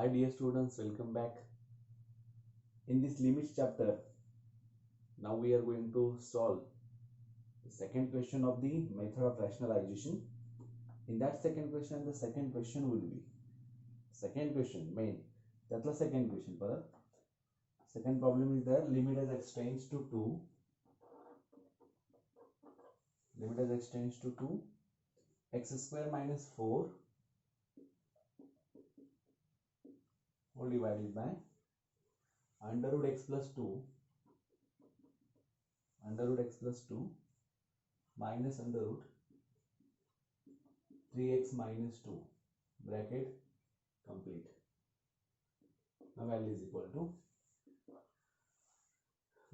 Hi dear students, welcome back. In this limits chapter, now we are going to solve the second question of the method of rationalization. In that second question, the second question will be second question main. That's the second question. But second problem is there, limit as x tends to 2. Limit as x tends to 2, x square minus 4 whole divided by under root x plus 2 minus under root 3x minus 2 bracket complete. Now value is equal to,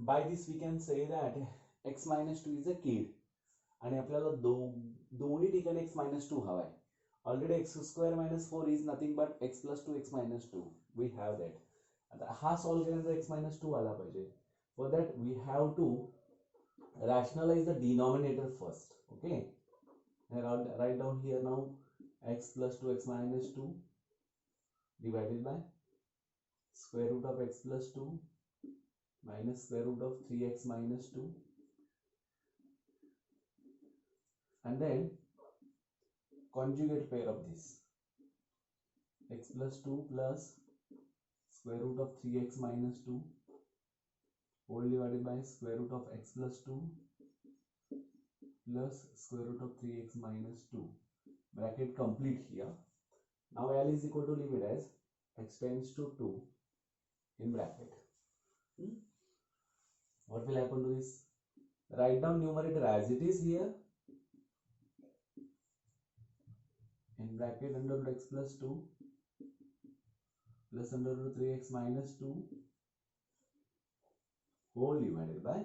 by this we can say that x minus 2 is a kid आणि आपल्याला दोन्ही ठिकाणी x minus 2 हवा आहे. Already x square minus 4 is nothing but x plus 2 x minus 2. We have that. आता हा solve केल्यानंतर x minus 2 आला पाहिजे. For that we have to rationalize the denominator first. Okay. And write down here now x plus 2 x minus 2 divided by square root of x plus 2 minus square root of 3x minus 2, and then conjugate pair of this x plus 2 plus square root of 3x minus 2 whole divided by square root of x plus 2 plus square root of 3x minus 2 bracket complete here. Now L is equal to limit as x tends to 2 in bracket. What will happen to this? Write down numerator as it is here in bracket under root x plus 2 plus under root 3x minus 2 whole divided by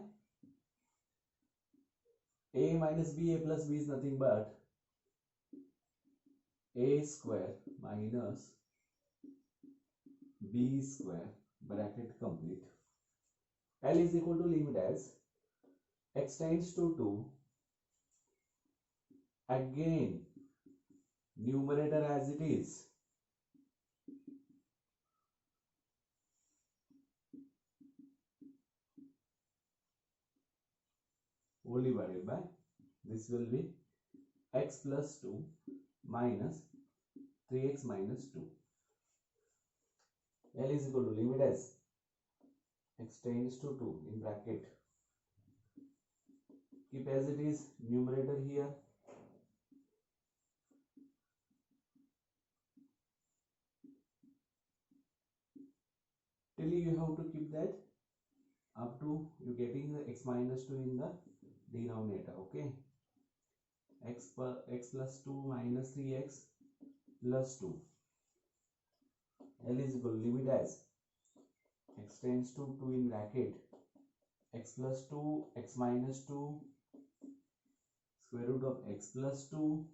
a minus b. A plus b is nothing but a square minus b square bracket complete. L is equal to limit as x tends to 2, again numerator as it is whole divided by, this will be x plus 2 minus 3x minus 2. L is equal to limit as x tends to 2 in bracket, keep as it is numerator here till you have to keep that up to you getting the x minus 2 in the denominator. Okay, x plus 2 minus 3x plus 2. L is equal to limit as x tends to 2 in bracket x plus 2 x minus 2 square root of x plus 2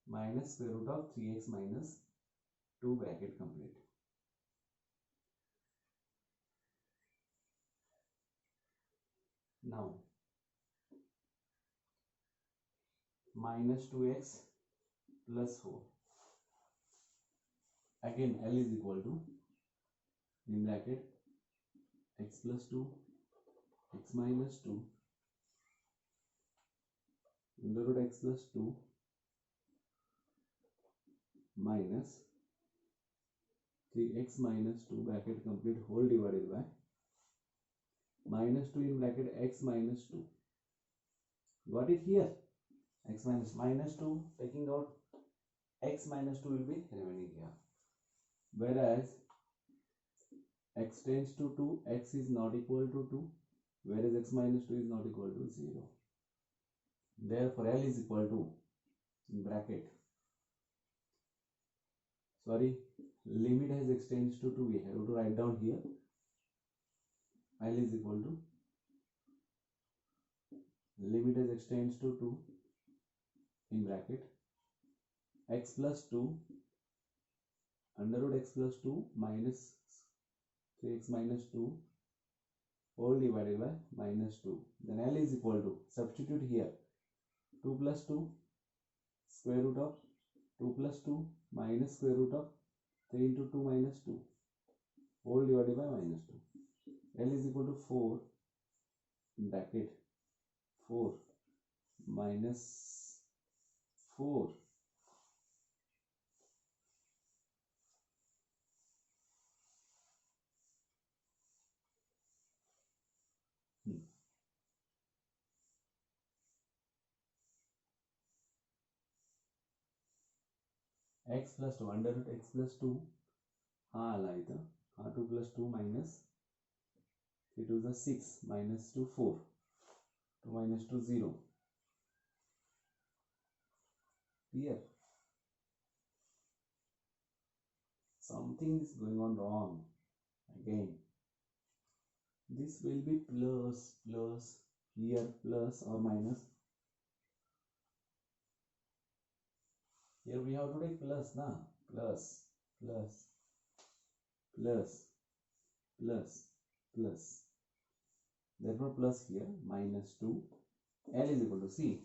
minus square root of 3x minus 2 bracket complete. Now minus 2x plus 4, again L is equal to in bracket x plus 2 x minus 2 under root x plus 2 minus 3x minus 2 bracket complete whole divided by minus 2 in bracket x minus 2. Got it here? X minus 2 taking out, x minus 2 will be remaining here, whereas x tends to 2, x is not equal to 2, whereas x minus 2 is not equal to 0. Therefore L is equal to in bracket, sorry, limit as x tends to 2, we have to write down here L is equal to limit as x tends to 2 in bracket x plus 2 under root x plus 2 minus 3x minus 2 whole divided by minus 2. Then L is equal to, substitute here 2 plus 2 square root of 2 plus 2 minus square root of 3 into 2 minus 2 whole divided by minus 2. L is equal to 4 bracket 4 minus 4 x plus 2 under root x plus 2 हा आला इथं हा 2 plus 2 minus 3 to the 6 minus 2 4 2 minus 2 0 clear. Something is going on wrong again. This will be plus plus here plus or minus. Here we have to take plus na plus plus plus plus plus. Therefore plus here minus 2 L is equal to C.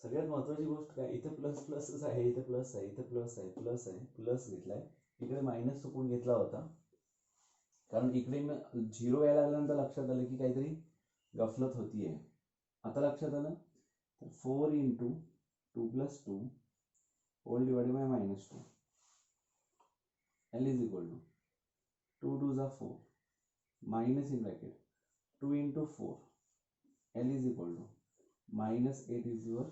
सगळ्यात महत्त्वाची गोष्ट काय इथे plus प्लसच आहे इथे plus आहे इथे plus आहे प्लस आहे प्लस घेतलाय इकडे मायनस चुकून घेतला होता कारण इकडे झिरो यायला लागल्यानंतर लक्षात आलं की काहीतरी गफलत होतीये. आता लक्षात आलं तर 4 into 2 plus 2 whole divided by minus 2 L is equal to 2 2s are 4 minus in bracket 2 into 4 L is equal to minus 8 is your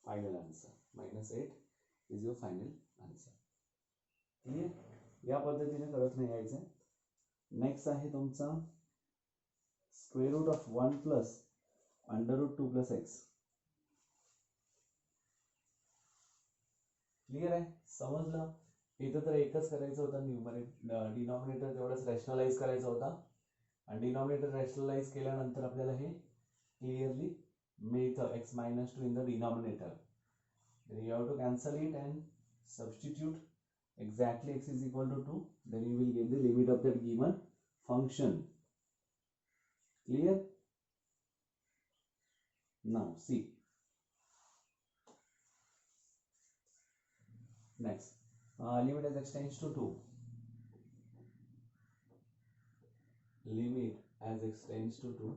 final answer. Minus 8 is your final answer. Clear. या पद्धतीने करत नाही यायचं. Next आहे तुमचा square root of 1 plus under root 2 plus x. Clear आहे. समजलं. इथं तर एकच करायचं होतं डिनॉमिनेटर तेवढंच रॅशनलाइज करायचा होता आणि डिनॉमिनेटर रॅशनलाइज केल्यानंतर आपल्याला हे क्लिअरली मिळतं x minus 2 in the denominator. Then you have to cancel it and substitute exactly x is equal to 2. Then you will get the limit of that given function. Clear? Now see. Next, limit as x tends to 2. Limit as x tends to 2.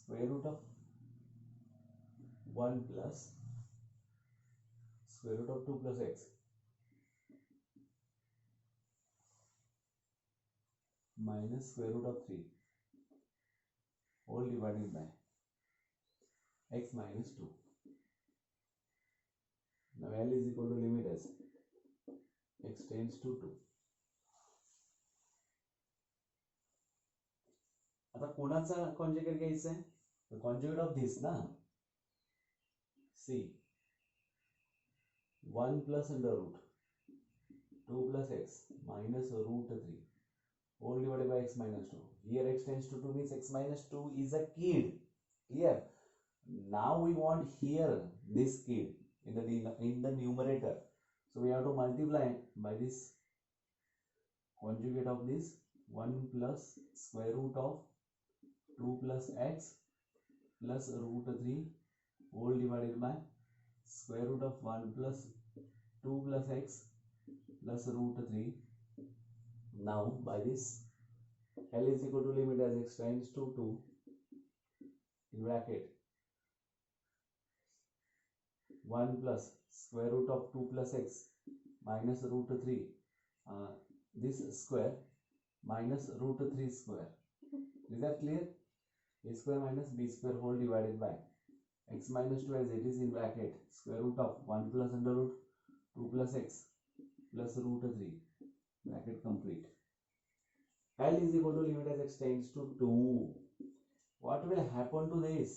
Square root of 1 plus square root of 2 plus x minus square root of 3 whole divided by x minus 2. Now L is equal to limit as x tends to 2. आता कोणाचा conjugate घ्यायचा आहे? The conjugate of this ना. See 1 plus under root 2 plus x minus root 3 whole divided by x minus 2. Here x tends to 2 means x minus 2 is a kid. Clear? Now we want here this kid in the numerator. So we have to multiply by this conjugate of this 1 plus square root of 2 plus x plus root 3 whole divided by square root of 1 plus 2 plus x plus root 3. Now by this L is equal to limit as x tends to 2 in bracket 1 plus square root of 2 plus x minus root 3 this square minus root 3 square. Is that clear? A square minus b square whole divided by x minus 2 as it is in bracket square root of 1 plus under root 2 plus x plus root 3 bracket complete. L is equal to limit as x tends to 2. What will happen to this?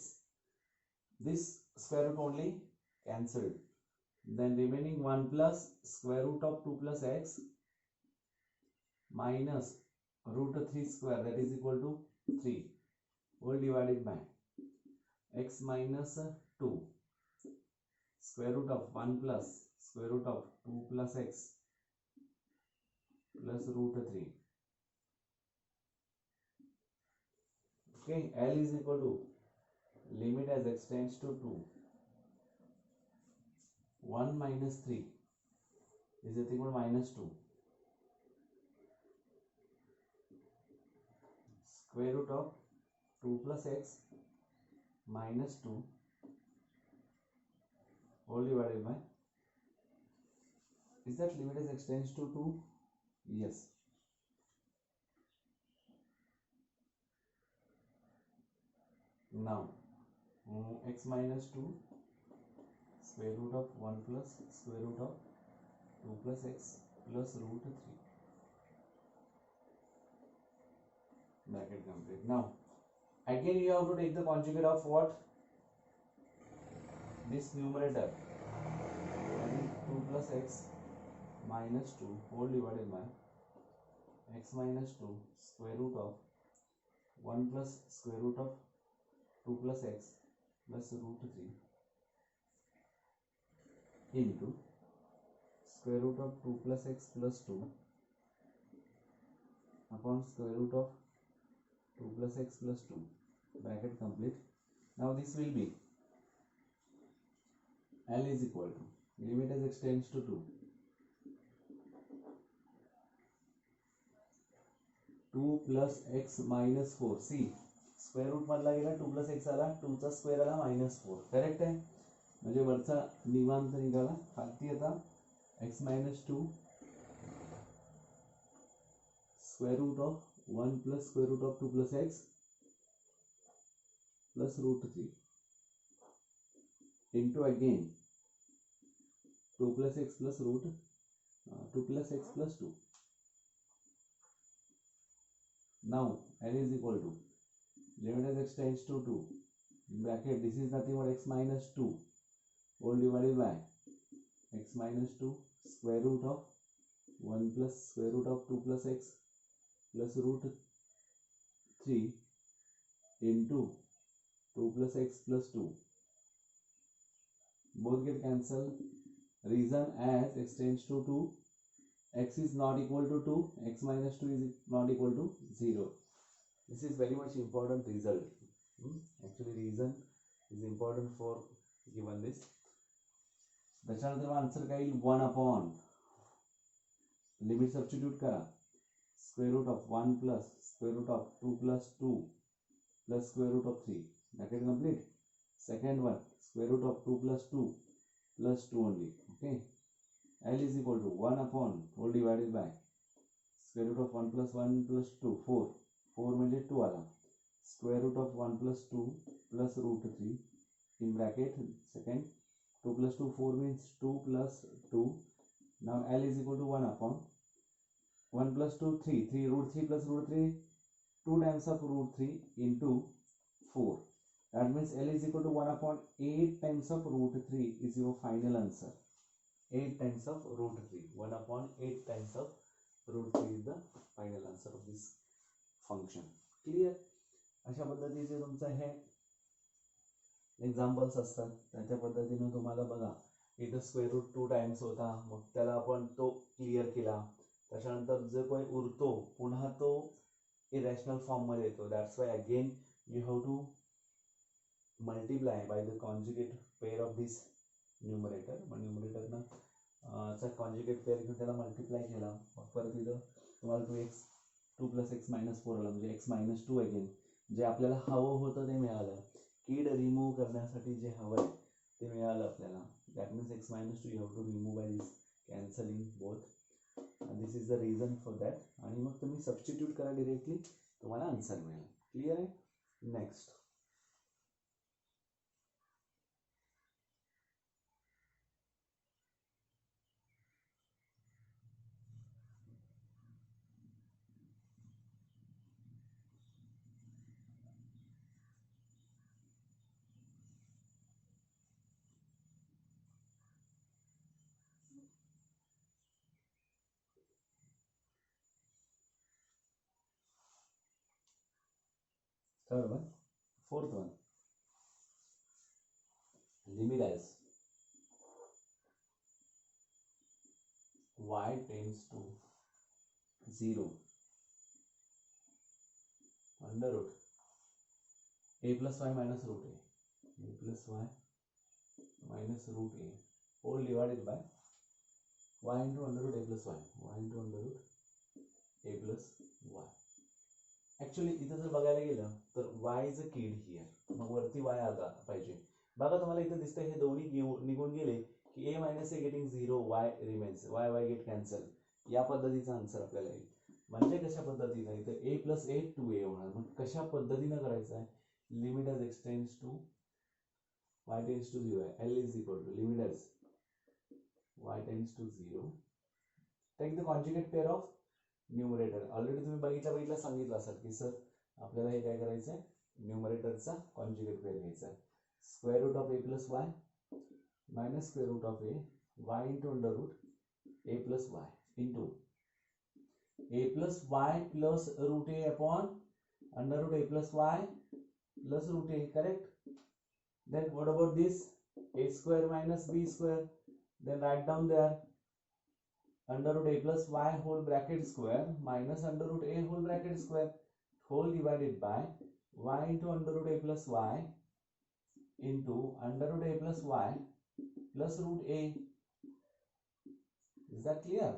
This square root only cancelled. Then remaining 1 plus square root of 2 plus x minus root 3 square that is equal to 3 whole divided by x minus 2 square root of 1 plus square root of 2 plus x plus root 3. Okay, L is equal to limit as x tends to 2 1 minus 3 is equal to minus 2. Square root of 2 plus x minus 2 whole divided by, is that limit as x tends to 2? Yes. Now x minus 2 square root of 1 plus square root of 2 plus x plus root 3 bracket complete. Now again you have to take the conjugate of what? This numerator, that is 2 plus x minus 2 whole divided by x minus 2 square root of 1 plus square root of 2 plus x plus root 3 into square root of 2 plus x plus 2 upon square root of 2 plus x plus 2 bracket complete. Now this will be L is equal to limit as x tends to 2 2 plus x minus 4. See square root मधला गेला 2 plus x आला 2 चा square आला -4. Correct आहे. म्हणजे वरचा निवांत निघाला. खालती आता x minus 2 square root of 1 plus square root of 2 plus x plus root 3 into again 2 plus x plus root 2 plus x plus 2. Now L is equal to limit as x tends to 2 bracket, this is nothing but x minus 2 whole divided by x minus 2 square root of 1 plus square root of 2 plus x plus root 3 into 2 plus x plus 2. Both get cancelled. Reason as x tends to 2, x is not equal to 2, x minus 2 is not equal to 0. This is very much important result. Actually reason is important for given this. त्याच्यानंतर answer काय येईल 1 upon limit substitute करा square root of 1 plus square root of 2 plus 2 plus square root of 3 bracket complete. Second one square root of 2 plus 2 plus 2 only. Okay, L is equal to 1 upon whole divided by square root of 1 plus 1 plus 2 4 म्हणजे 2 आला square root of 1 plus 2 plus root 3 in bracket. Second 2 plus 2 4 means 2 plus 2. Now L is equal to 1 upon 1 plus 2 3 root 3 plus root 3 2 times of root 3 into 4. That means L is equal to 1 upon 8 times of root 3 is your final answer. 8 times of root 3. 1 upon 8 times of root 3 is the final answer of this function. Clear? अशा पद्धतीचे तुमचं हे examples असतात. त्याच्या पद्धतीने तुम्हाला बघा इथं square root 2 times होता, मग त्याला आपण तो क्लिअर केला. त्याच्यानंतर जो काही उरतो पुन्हा तो इरॅशनल फॉर्म मध्ये येतो. That's why again you have to multiply by the conjugate pair of this numerator. मग न्यूमरेटरनं चा कॉन्जुगेट पेअर घेऊन त्याला मल्टिप्लाय केला. मग परत इथं तुम्हाला 2 plus x minus 4 आला म्हणजे x minus 2 अगेन जे आपल्याला हवं होतं ते मिळालं. किड रिमूव्ह करण्यासाठी जे हवं आहे ते मिळालं आपल्याला. That means x minus 2 you have to remove by this cancelling both. This is the reason for that. आणि मग तुम्ही सबस्टिट्यूट करा डिरेक्टली, तुम्हाला आन्सर मिळेल. क्लिअर आहे. Next third one, fourth one, limit as y tends to 0 under root a plus y minus root a plus y minus root a whole divided by y into under root a plus y, y into under root a plus y. Actually इथं जर बघायला गेलं तर y is a kid here, मग वरती y आला पाहिजे. बघा तुम्हाला इथं दिसतंय हे दोन्ही निघून गेले की a minus a getting 0, y remains, y get cancel. या पद्धतीचा आन्सर आपल्याला येईल. म्हणजे कशा पद्धतीने इथं a प्लस a 2a होणार. मग कशा पद्धतीनं करायचं आहे, limit as extends to y tends to 0 आहे. L is equal to limit as y tends to 0, take the conjugate pair of numerator. Already तुम्ही बघितलं सांगितलं असाल की सर आपल्याला हे काय करायचं आहे, न्यूमरेटरचा कॉन्जुगेट पेअर घ्यायचा आहे. Square root of a plus y minus square root of a, y into under root a plus y into a plus y plus root a upon under root a plus y plus root a, correct? Then what about this, a square minus b square, then write down there under root a plus y whole bracket square minus under root a whole bracket square whole divided by y into under root a plus y into under root a plus y plus root a. Is that clear?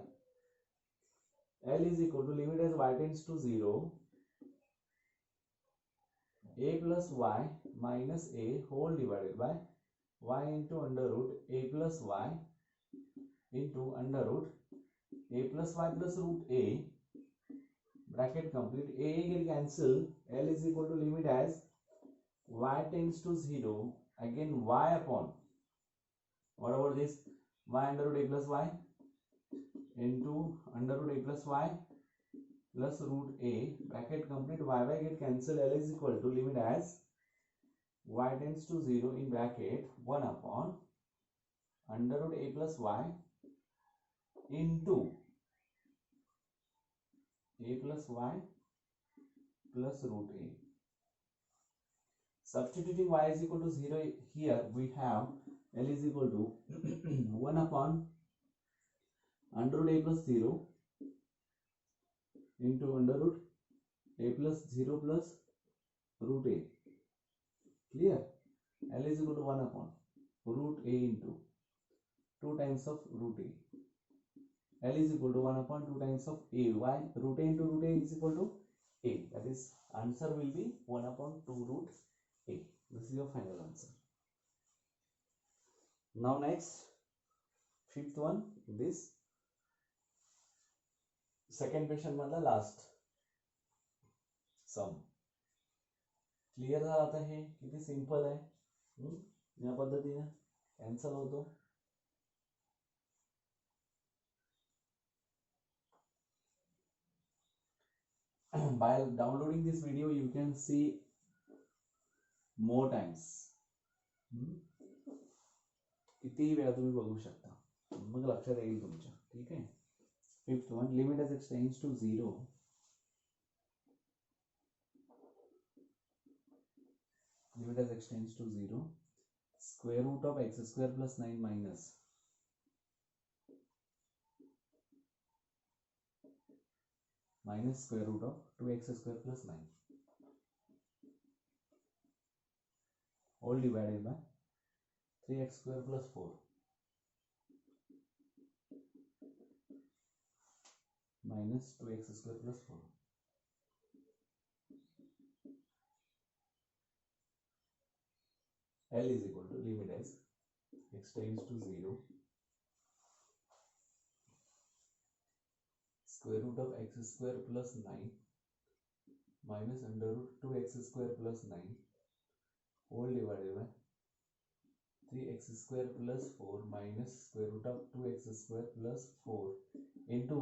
L is equal to limit as y tends to 0, a plus y minus a whole divided by y into under root a plus y into under root a plus y plus root a, bracket complete, a get cancel. L is equal to limit as y tends to 0, again y upon, what about this, y under root a plus y into under root a plus y plus root a, bracket complete, y get cancel. L is equal to limit as y tends to 0 in bracket 1 upon under root a plus y into a plus y plus root a. Substituting y is equal to 0 here, we have L is equal to 1 upon under root a plus 0 into under root a plus 0 plus root a. Clear? L is equal to 1 upon root a into 2 times of root a. L is equal to 1 upon 2 times of a. Why? Root a into root a is equal to a. That is, answer will be 1 upon 2 root a. This is your final answer. Now next, fifth one, this second question मधला last सम. Clear झाला आता, हे किती simple आहे. या पद्धतीने cancel होतो. By downloading this video you can see more times. कितीही वेळा तुम्ही बघू शकता, मग लक्षात येईल तुमच्या. ठीक आहे. Fifth one, limit as x tends to 0, limit as x tends to 0, square root of x square plus 9 minus square root of 2x square plus 9 all divided by 3x square plus 4 minus 2x square plus 4. L is equal to limit as x tends to 0, square root of x square plus 9 minus under root 2x square plus 9 whole divided by 3x square plus 4 minus square root of 2x square plus 4 into,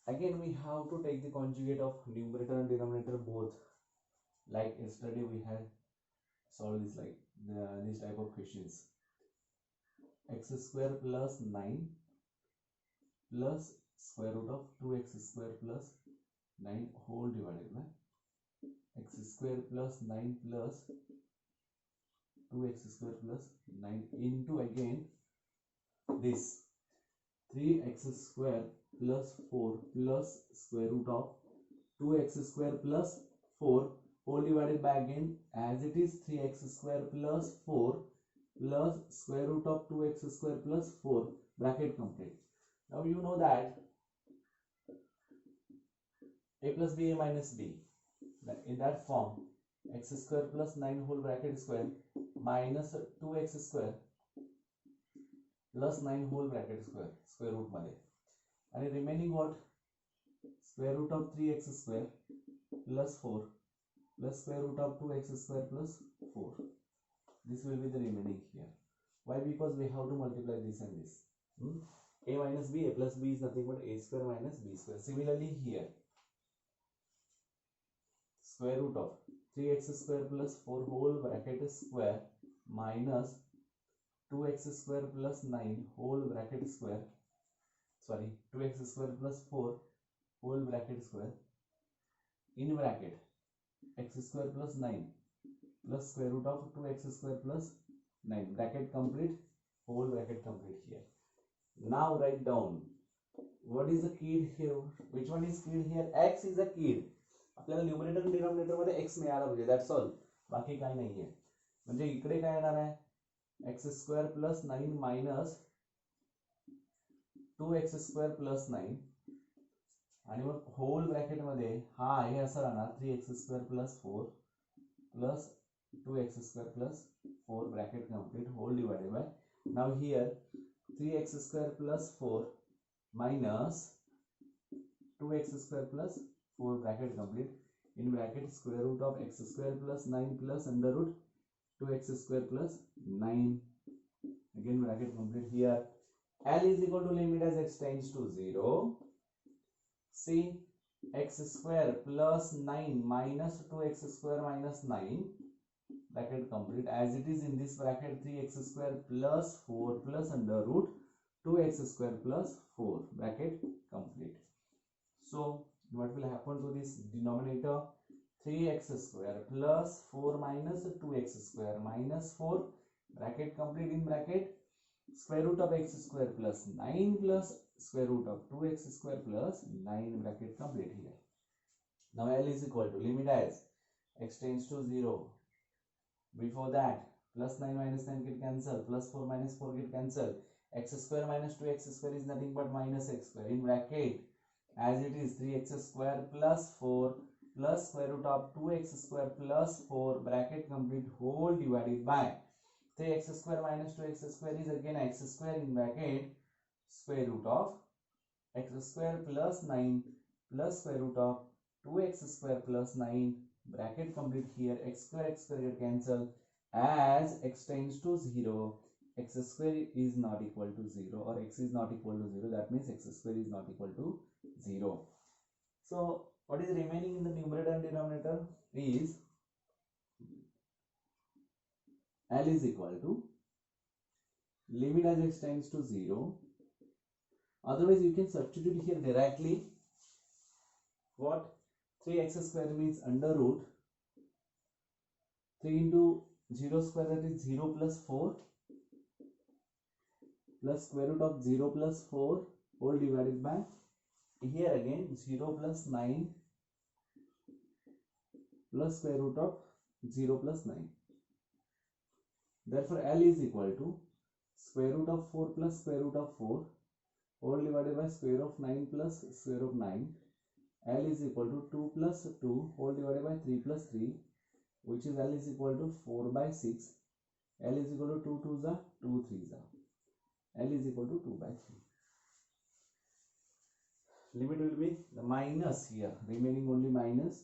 again we have to take the conjugate of numerator and denominator both, like yesterday we had solved this, like this type of questions. X square plus 9 plus square root of 2x square plus 9 whole divided by x square plus 9 plus 2x square plus 9 into, again this 3x square plus 4 plus square root of 2x square plus 4 whole divided by, again as it is 3x square plus 4 plus square root of 2x square plus 4 bracket complete. Now you know that a plus b a minus b, in that form x square plus 9 whole bracket square minus 2x square plus 9 whole bracket square root मध्ये, आणि remaining what, square root of 3x square plus 4 plus square root of 2x square plus 4. This will be the remaining here. Why? Because we have to multiply this and this. A minus b, a plus b is nothing but a square minus b square. Similarly here, square root of 3x square plus 4 whole bracket square minus 2x square plus 9 whole bracket square, sorry, 2x square plus 4 whole bracket square in bracket x square plus 9 plus square root of 2x square plus 9 bracket complete, whole bracket complete here. Now write down what is the key here, which one is key here, x is a key. आपल्याला numerator आणि denominator मध्ये x मिळाला पाहिजे, that's all, बाकी काय नाहीये. म्हणजे इकडे काय येणार आहे, x square plus 9 minus 2x square plus 9 आणि मग होल ब्रॅकेट मध्ये हा आहे असं राहणार 3x square plus 4 plus 2x square plus 4 bracket complete, whole divided by, now here 3x square plus 4 minus 2x square plus 4 bracket complete, in bracket square root of x square plus 9 plus under root 2x square plus 9, again bracket complete here. L is equal to limit as x tends to 0. See, x square plus 9 minus 2x square minus 9 bracket complete, as it is in this bracket 3x square plus 4 plus under root 2x square plus 4 bracket complete. So what will happen to this denominator, 3x square plus 4 minus 2x square minus 4 bracket complete, in bracket square root of x square plus 9 plus square root of 2x square plus 9 bracket complete here. Now L is equal to limit as x tends to 0. Before that plus 9 minus 9 get cancel, plus 4 minus 4 get cancel, x square minus 2x square is nothing but minus x square, in bracket as it is 3x square plus 4 plus square root of 2x square plus 4 bracket complete, whole divided by 3x square minus 2x square is again x square, in bracket square root of x square plus 9 plus square root of 2x square plus 9 bracket complete, here x square get cancel, as x tends to 0 x square is not equal to 0 or x is not equal to 0, that means x square is not equal to 0. So what is remaining in the numerator and denominator is L is equal to limit as x tends to 0. Otherwise you can substitute here directly. What, 3x square means under root 3 into 0 square, that is 0 plus 4 plus square root of 0 plus 4 whole divided by, here again 0 plus 9 plus square root of 0 plus 9. Therefore L is equal to square root of 4 plus square root of 4 whole divided by square of 9 plus square of 9. L is equal to 2 plus 2 whole divided by 3 plus 3, which is L is equal to 4 by 6. L is equal to 2 2s are 2 3s are. L is equal to 2 by 3. Limit will be the minus here, remaining only minus,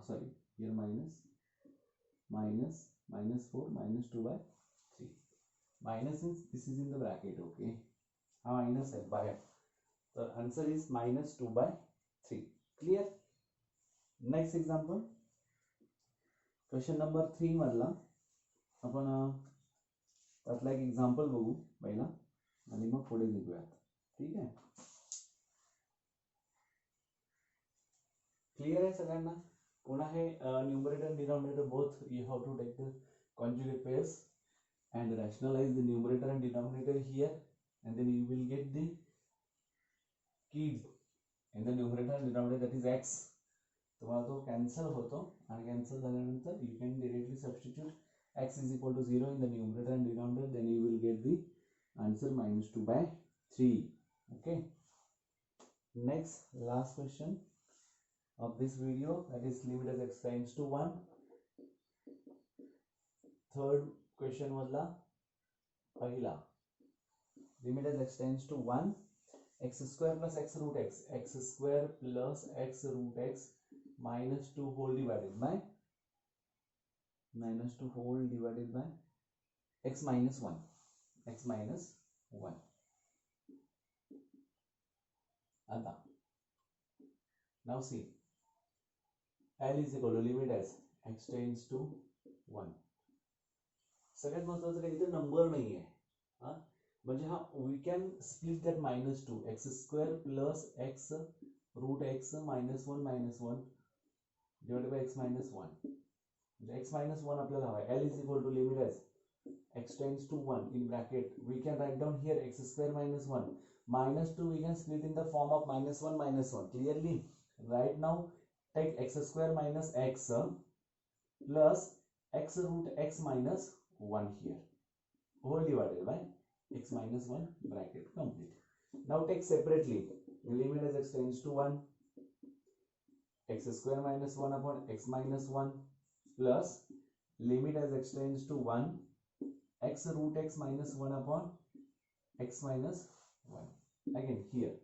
sorry, here minus 4 minus 2 by 3. Minus means this is in the bracket, okay? Minus है बाहर. The answer is minus 2 by 3. Clear? Next example. Question number 3 मधला आपण त्यातला एक example बघू पहिला आणि मग पुढे निघूयात. ठीक आहे? क्लियर आहे सगळ्यांना? पुन्हा हे numerator and denominator both you have to take the conjugate pairs and rationalize the numerator and denominator here, and then you will get the key in the numerator and denominator, that is x. तुम्हाला तो cancel होतो आणि cancel झाल्यानंतर you can directly substitute x is equal to 0 in the numerator and denominator, then you will get the answer -2/3. Okay, next last question of this video, that is limit as x tends to 1. third question मधला पहिला, limit as x tends to 1, x square plus x root x, x square plus x root x minus 2 whole divided by x minus 1, x minus 1. आता now see, L is equal to limit as x tends to 1. सगळ्यात महत्त्वाचं काही इथे number नाही आहे हा, म्हणजे हा we can split that -2, x square plus x root x -1 divided by x -1, म्हणजे एक्स -1 आपल्याला हवा आहे. L is equal to limit as x tends to 1 in bracket, we can write down here x square -1 -2, we can split in the form of -1 clearly. Right now take x square minus x plus x root x minus 1 here, whole divided by x minus 1, bracket complete. Now take separately limit as x tends to 1, x square minus 1 upon x minus 1 plus limit as x tends to 1, x root x minus 1 upon x minus 1. Again here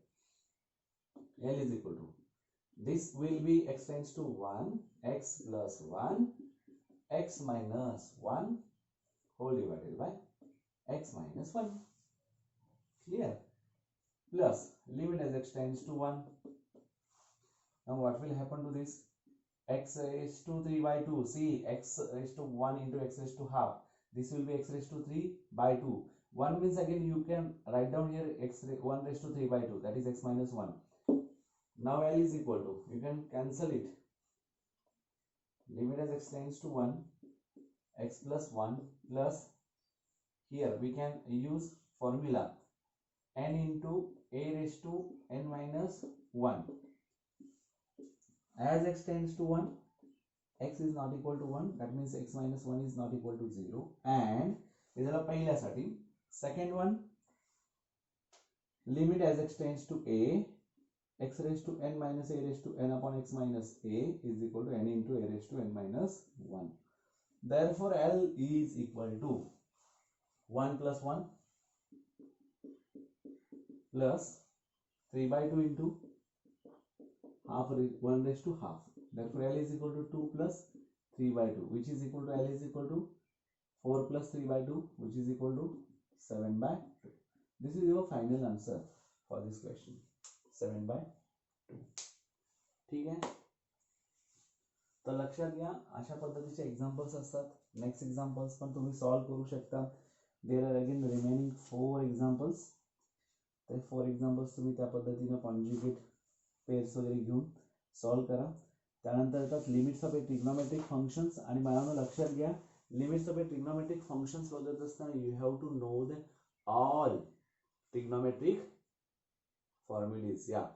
L is equal to, this will be x tends to 1, x plus 1, x minus 1 whole divided by x minus 1. Clear? Plus limit as x tends to 1. Now what will happen to this? X raised to 3 by 2. See, x raised to 1 into x raised to half. This will be x raised to 3 by 2. 1 means again you can write down here 1 raised to 3 by 2. That is x minus 1. Now L is equal to, you can cancel it. Limit as x tends to 1, x plus 1 plus, here we can use formula n into a raised to n minus 1. As x tends to 1, x is not equal to 1, that means x minus 1 is not equal to 0. And हे झालं पहिल्यासाठी. Second one, limit as x tends to a, x raised to n minus a raised to n upon x minus a is equal to n into a raised to n minus 1. Therefore L is equal to 1 plus 1 plus 3 by 2 into half, 1 raised to half. Therefore L is equal to 2 plus 3 by 2, which is equal to, L is equal to 4 plus 3 by 2, which is equal to 7 by 2. This is your final answer for this question, 7 by 2. ठीक आहे, तर लक्षात घ्या अशा पद्धतीचे examples असतात. Next examples पण तुम्ही सॉल्व करू शकता. There are again remaining 4 examples. ते 4 एक्झाम्पल्स तुम्ही त्या पद्धतीने कॉन्जुगेट पेअर्स वगैरे घेऊन सॉल्व करा. त्यानंतर येतात limits of a trigonometric functions. आणि मला लक्षात घ्या, limits of a trigonometric functions बघत असताना you have to know the all trigonometric formulae. या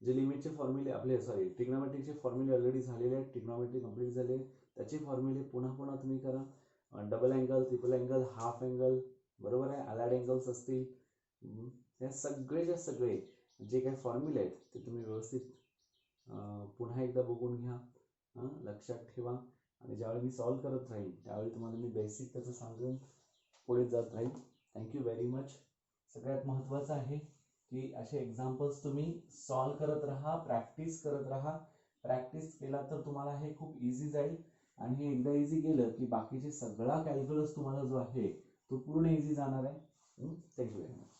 जे लिमिटचे फॉर्म्युले आपले ट्रिग्नोमेट्रिकचे फॉर्म्युले ऑलरेडी झालेले आहेत, ट्रिग्नोमेट्री कंप्लीट झाले, त्याचे फॉर्म्युले पुन्हा पुन्हा तुम्ही करा. Double angle, triple angle, half angle, बरोबर आहे, अलाइड अँगल्स असतील, हे सगळेचे सगळे जे काही फॉर्म्युले आहेत ते तुम्ही व्यवस्थित पुन्हा एकदा बघून घ्या, लक्षात ठेवा. आणि ज्यावेळी मी सॉल्व करत राहील त्यावेळी तुम्हाला मी बेसिक त्याचं सांगून पुढे जात राहील. Thank you very much. सगळ्यात महत्त्वाचं आहे की असे एक्झाम्पल्स तुम्ही सॉल्व करत राहा, प्रॅक्टिस करत राहा. प्रॅक्टिस केला तर तुम्हाला हे खूप इझी जाईल. आणि हे एकदा इझी केलं की बाकीचे सगळा कॅल्क्युलस तुम्हाला जो आहे तो पूर्ण इझी जाणार आहे. Thank you very much.